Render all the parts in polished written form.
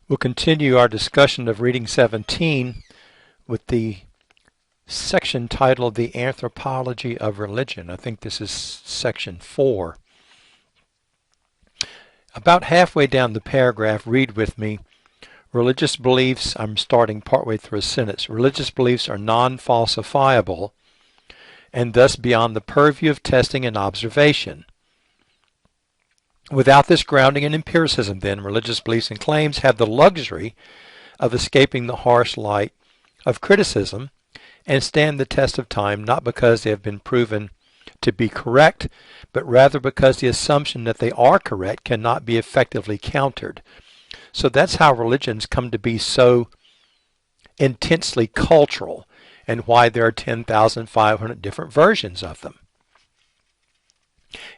We'll continue our discussion of reading 17 with the section titled The Anthropology of Religion. I think this is section 4. About halfway down the paragraph, read with me. Religious beliefs, I'm starting partway through a sentence. Religious beliefs are non-falsifiable and thus beyond the purview of testing and observation. Without this grounding in empiricism, then, religious beliefs and claims have the luxury of escaping the harsh light of criticism and stand the test of time, not because they have been proven to be correct, but rather because the assumption that they are correct cannot be effectively countered. So that's how religions come to be so intensely cultural, and why there are 10,500 different versions of them.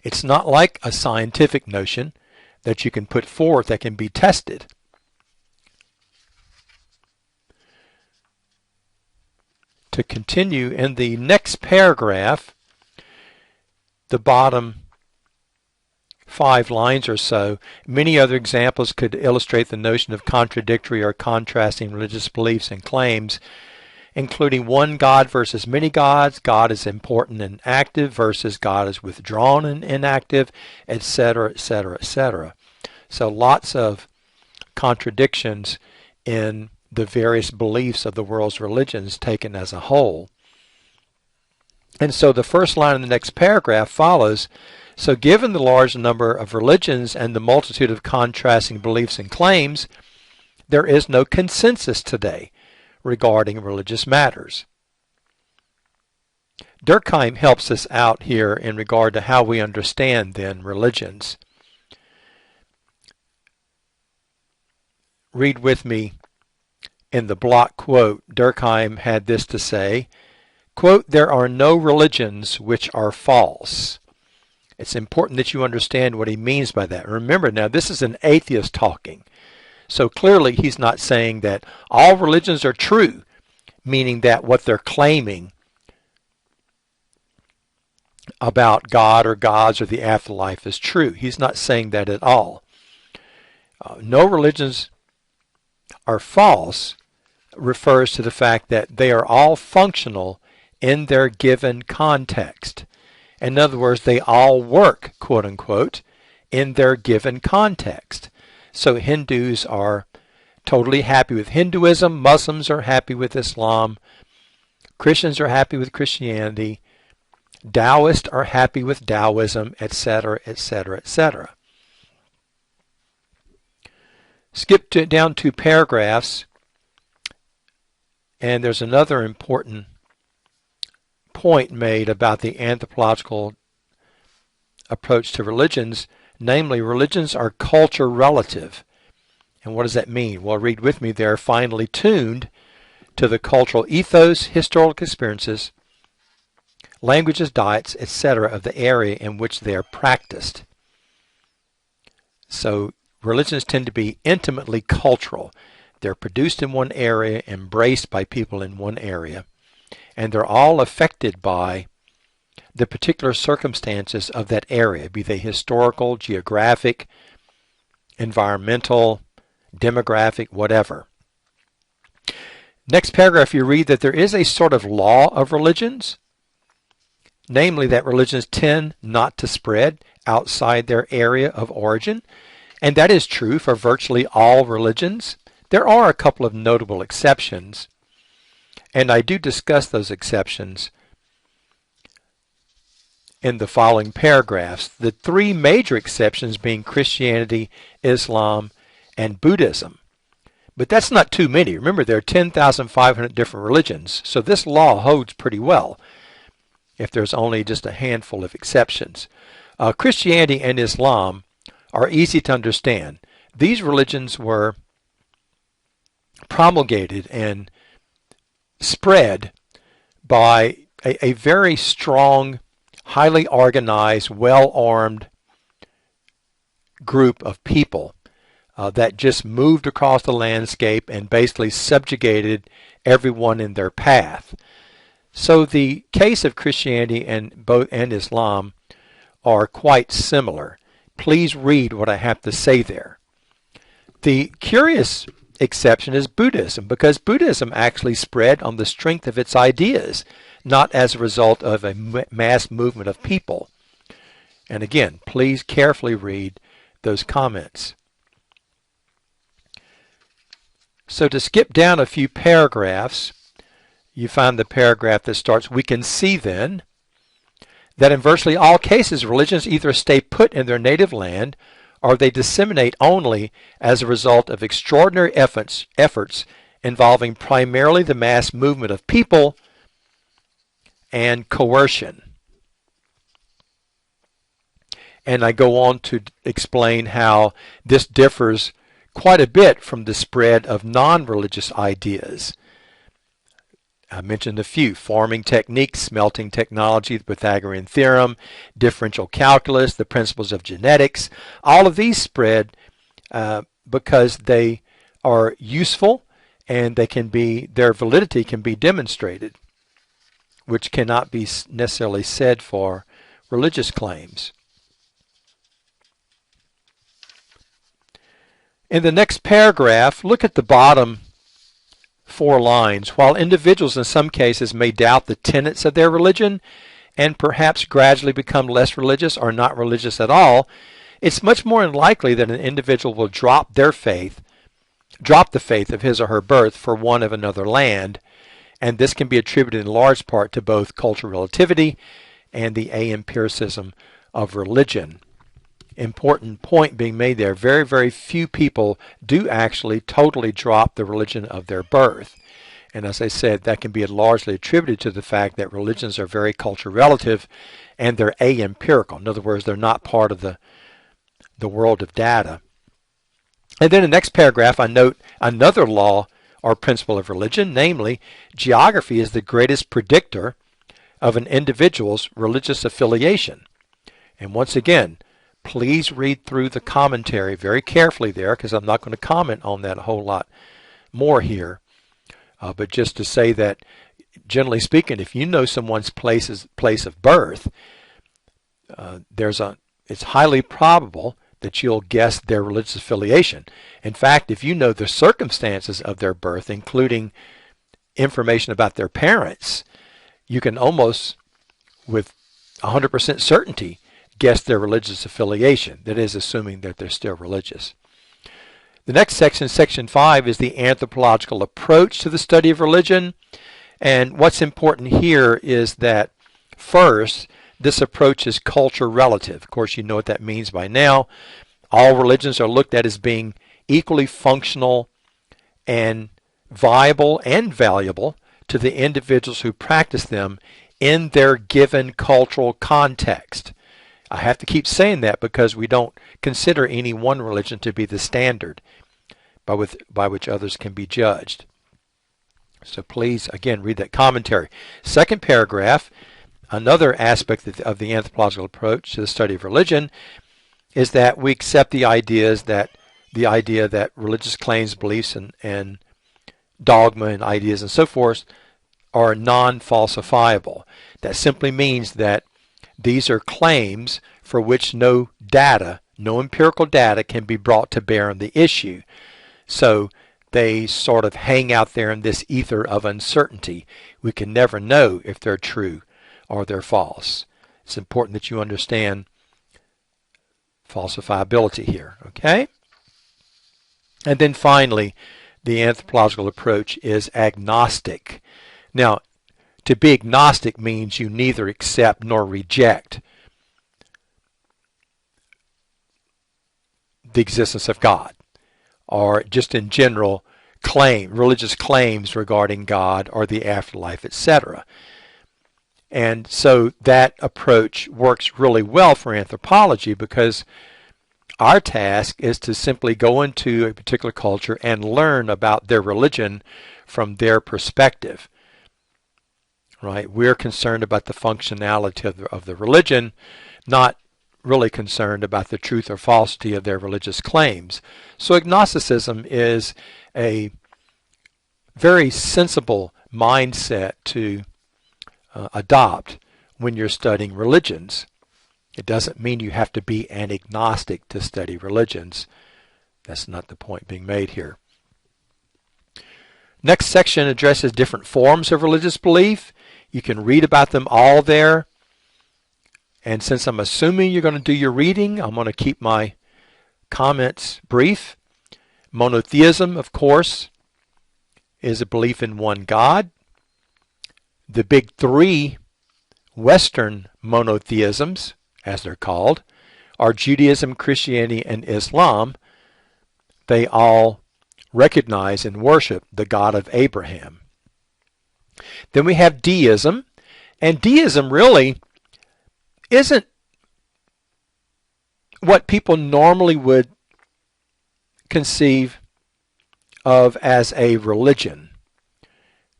It's not like a scientific notion that you can put forth that can be tested. To continue, in the next paragraph, the bottom 5 lines or so, many other examples could illustrate the notion of contradictory or contrasting religious beliefs and claims, including one God versus many gods, God is important and active versus God is withdrawn and inactive, etc., etc., etc. So lots of contradictions in the various beliefs of the world's religions taken as a whole. And so the first line in the next paragraph follows, so given the large number of religions and the multitude of contrasting beliefs and claims, there is no consensus today regarding religious matters. Durkheim helps us out here in regard to how we understand then religions. Read with me in the block quote. Durkheim had this to say, quote, "There are no religions which are false." It's important that you understand what he means by that. Remember now, this is an atheist talking. So clearly he's not saying that all religions are true, meaning that what they're claiming about God or gods or the afterlife is true. He's not saying that at all. No religions are false refers to the fact that they are all functional in their given context. In other words, they all work, quote unquote, in their given context. So Hindus are totally happy with Hinduism, Muslims are happy with Islam, Christians are happy with Christianity, Taoists are happy with Taoism, etc., etc., etc. Skip down 2 paragraphs, and there's another important point made about the anthropological approach to religions. Namely, religions are culture relative. And what does that mean? Well, read with me. They are finely tuned to the cultural ethos, historical experiences, languages, diets, etc. of the area in which they are practiced. So religions tend to be intimately cultural. They're produced in one area, embraced by people in one area, and they're all affected by the particular circumstances of that area, be they historical, geographic, environmental, demographic, whatever. Next paragraph, you read that there is a sort of law of religions, namely that religions tend not to spread outside their area of origin, and that is true for virtually all religions. There are a couple of notable exceptions, and I do discuss those exceptions in the following paragraphs. The 3 major exceptions being Christianity, Islam, and Buddhism. But that's not too many. Remember, there are 10,500 different religions, so this law holds pretty well if there's only just a handful of exceptions. Christianity and Islam are easy to understand. These religions were promulgated and spread by a very strong, highly organized, well-armed group of people that just moved across the landscape and basically subjugated everyone in their path. So the case of Christianity and Islam are quite similar. Please read what I have to say there. The curious exception is Buddhism, because Buddhism actually spread on the strength of its ideas, not as a result of a mass movement of people. And again, please carefully read those comments. So to skip down a few paragraphs, you find the paragraph that starts, "We can see then that in virtually all cases religions either stay put in their native land or they disseminate only as a result of extraordinary efforts involving primarily the mass movement of people and coercion." And I go on to explain how this differs quite a bit from the spread of non-religious ideas. I mentioned a few: farming techniques, smelting technology, the Pythagorean theorem, differential calculus, the principles of genetics. All of these spread because they are useful and their validity can be demonstrated, which cannot be necessarily said for religious claims. In the next paragraph, look at the bottom 4 lines. While individuals in some cases may doubt the tenets of their religion and perhaps gradually become less religious or not religious at all, it's much more unlikely that an individual will drop the faith of his or her birth for one of another land, and this can be attributed in large part to both cultural relativity and the aempiricism of religion. Important point being made there. Very, very few people do actually totally drop the religion of their birth. And as I said, that can be largely attributed to the fact that religions are very culture relative and they're aempirical. In other words, they're not part of the world of data. And then in the next paragraph, I note another law or principle of religion, namely, geography is the greatest predictor of an individual's religious affiliation. And once again, please read through the commentary very carefully there, because I'm not going to comment on that a whole lot more here. But just to say that, generally speaking, if you know someone's place of birth, it's highly probable that you'll guess their religious affiliation. In fact, if you know the circumstances of their birth, including information about their parents, you can almost, with 100% certainty, guess their religious affiliation. That is, assuming that they're still religious. The next section, section 5, is the anthropological approach to the study of religion. And what's important here is that, first, this approach is culture relative. Of course, you know what that means by now. All religions are looked at as being equally functional and viable and valuable to the individuals who practice them in their given cultural context. I have to keep saying that because we don't consider any one religion to be the standard by which others can be judged. So please, again, read that commentary. Second paragraph, another aspect of the anthropological approach to the study of religion is that we accept the idea that religious claims, beliefs, and dogma and ideas and so forth are non-falsifiable. That simply means that these are claims for which no empirical data can be brought to bear on the issue. So they sort of hang out there in this ether of uncertainty. We can never know if they're true or they're false. It's important that you understand falsifiability here, okay? And then finally, the anthropological approach is agnostic. Now, to be agnostic means you neither accept nor reject the existence of God, or just in general religious claims regarding God or the afterlife, etc. And so that approach works really well for anthropology, because our task is to simply go into a particular culture and learn about their religion from their perspective. Right? We're concerned about the functionality of the religion, not really concerned about the truth or falsity of their religious claims. So agnosticism is a very sensible mindset to adopt when you're studying religions. It doesn't mean you have to be an agnostic to study religions. That's not the point being made here. Next section addresses different forms of religious belief. You can read about them all there. And since I'm assuming you're going to do your reading, I'm going to keep my comments brief. Monotheism, of course, is a belief in one God. The big three Western monotheisms, as they're called, are Judaism, Christianity, and Islam. They all recognize and worship the God of Abraham. Then we have deism, and deism really isn't what people normally would conceive of as a religion.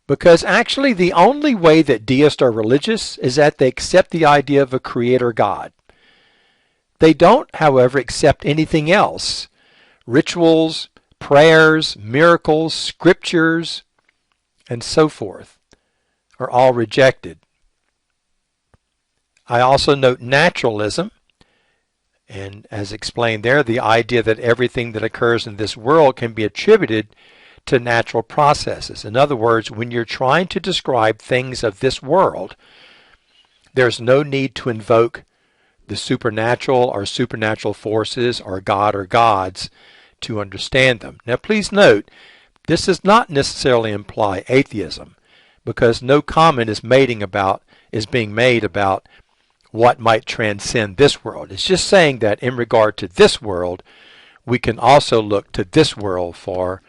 Because actually the only way that deists are religious is that they accept the idea of a creator God. They don't, however, accept anything else. Rituals, prayers, miracles, scriptures, and so forth are all rejected. I also note naturalism, and as explained there, the idea that everything that occurs in this world can be attributed to natural processes. In other words, when you're trying to describe things of this world, there's no need to invoke the supernatural or supernatural forces or God or gods to understand them. Now please note, this does not necessarily imply atheism, because no comment is being made about what might transcend this world. It's just saying that in regard to this world, we can also look to this world for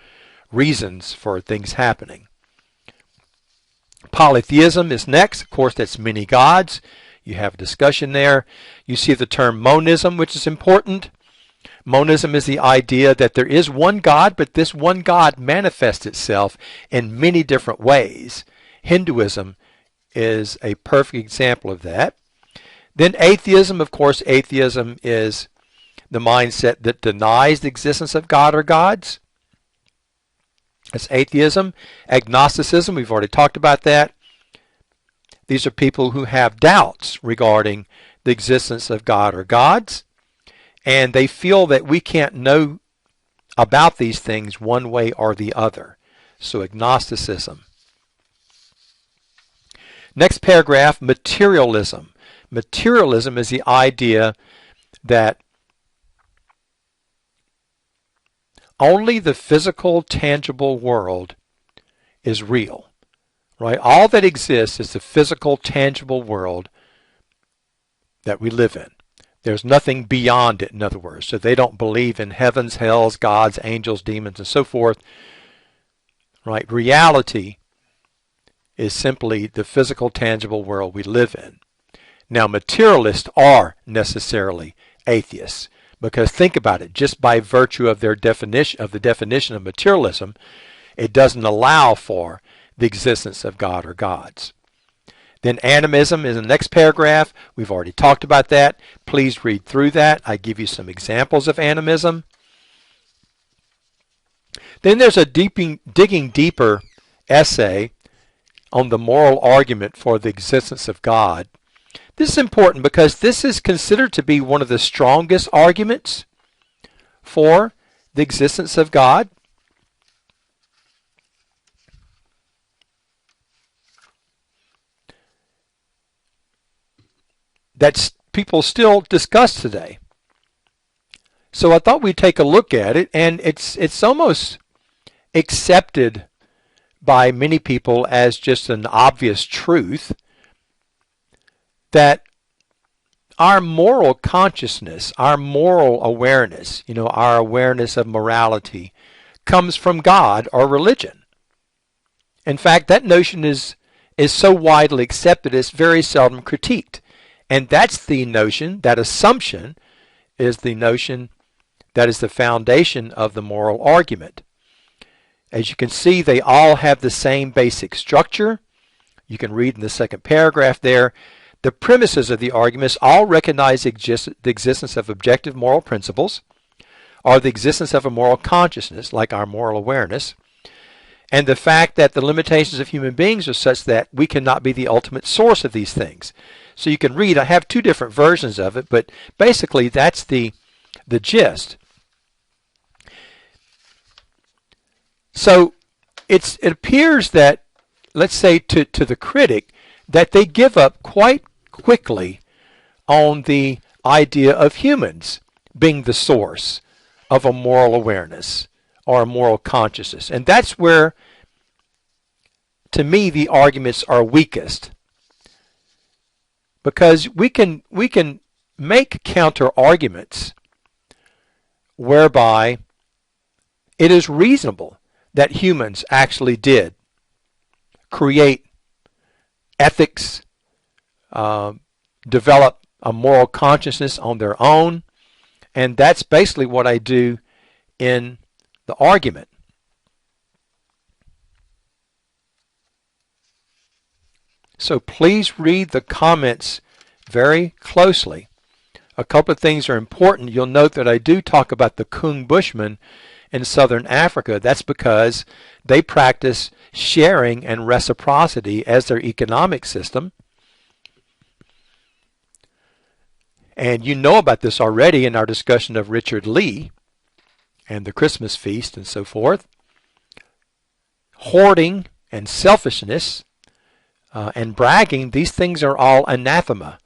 reasons for things happening. Polytheism is next. Of course, that's many gods. You have a discussion there. You see the term monism, which is important. Monism is the idea that there is one God, but this one God manifests itself in many different ways. Hinduism is a perfect example of that. Then atheism, of course, atheism is the mindset that denies the existence of God or gods. That's atheism. Agnosticism, we've already talked about that. These are people who have doubts regarding the existence of God or gods, and they feel that we can't know about these things one way or the other. So agnosticism. Next paragraph, materialism. Materialism is the idea that only the physical, tangible world is real, right? All that exists is the physical, tangible world that we live in. There's nothing beyond it, in other words. So they don't believe in heavens, hells, gods, angels, demons, and so forth, right? Reality is simply the physical, tangible world we live in. Now, materialists are necessarily atheists. Because think about it, just by virtue of their definition of materialism, it doesn't allow for the existence of God or gods. Then animism is the next paragraph. We've already talked about that. Please read through that. I give you some examples of animism. Then there's a digging deeper essay on the moral argument for the existence of God. This is important because this is considered to be one of the strongest arguments for the existence of God. That people still discuss today. So I thought we'd take a look at it, and it's almost accepted by many people as just an obvious truth that our moral consciousness, our moral awareness, our awareness of morality comes from God or religion. In fact, that notion is so widely accepted it's very seldom critiqued. And that's the notion, that assumption is the notion that is the foundation of the moral argument. As you can see, they all have the same basic structure. You can read in the second paragraph there. The premises of the arguments all recognize the existence of objective moral principles, or the existence of a moral consciousness, like our moral awareness, and the fact that the limitations of human beings are such that we cannot be the ultimate source of these things. So you can read, I have two different versions of it, but basically that's the gist. So it appears that, let's say to the critic, that they give up quite quickly on the idea of humans being the source of a moral awareness or a moral consciousness. And that's where, to me, the arguments are weakest. Because we can make counter arguments whereby it is reasonable that humans actually did create ethics, develop a moral consciousness on their own, and that's basically what I do in the argument. So please read the comments very closely. A couple of things are important. You'll note that I do talk about the Kung Bushmen in southern Africa. That's because they practice sharing and reciprocity as their economic system. And you know about this already in our discussion of Richard Lee and the Christmas feast and so forth. Hoarding and selfishness and bragging, these things are all anathema.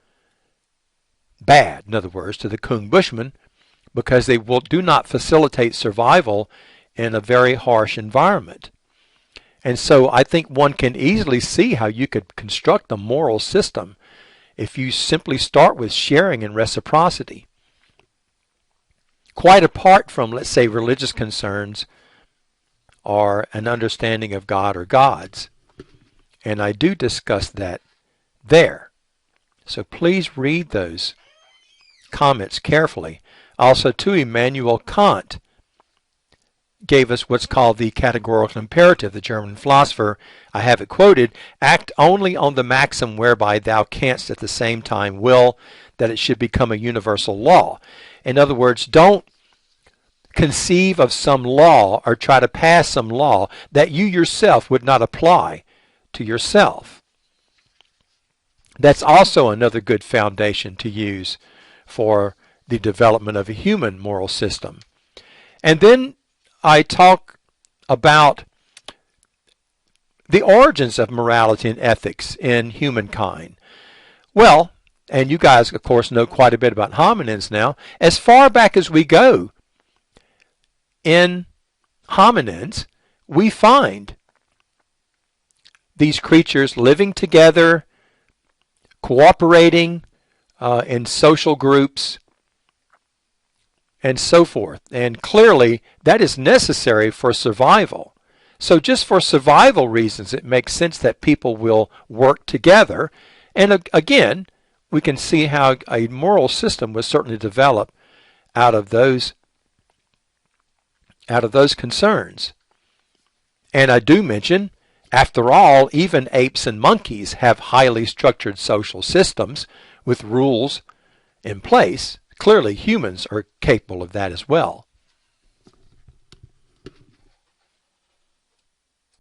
Bad, in other words, to the Kung Bushmen, because they do not facilitate survival in a very harsh environment. And so I think one can easily see how you could construct a moral system if you simply start with sharing and reciprocity. Quite apart from, let's say, religious concerns or an understanding of God or gods. And I do discuss that there. So please read those comments carefully. Also, too, Immanuel Kant gave us what's called the categorical imperative. The German philosopher, I have it quoted, act only on the maxim whereby thou canst at the same time will that it should become a universal law. In other words, don't conceive of some law or try to pass some law that you yourself would not apply to yourself. That's also another good foundation to use for the development of a human moral system. And then I talk about the origins of morality and ethics in humankind. Well, and you guys, of course, know quite a bit about hominins now. As far back as we go in hominins, we find these creatures living together, cooperating in social groups, and so forth. And clearly, that is necessary for survival. So just for survival reasons, it makes sense that people will work together. And again, we can see how a moral system was certainly developed out of those concerns. And I do mention, after all, even apes and monkeys have highly structured social systems with rules in place. Clearly, humans are capable of that as well.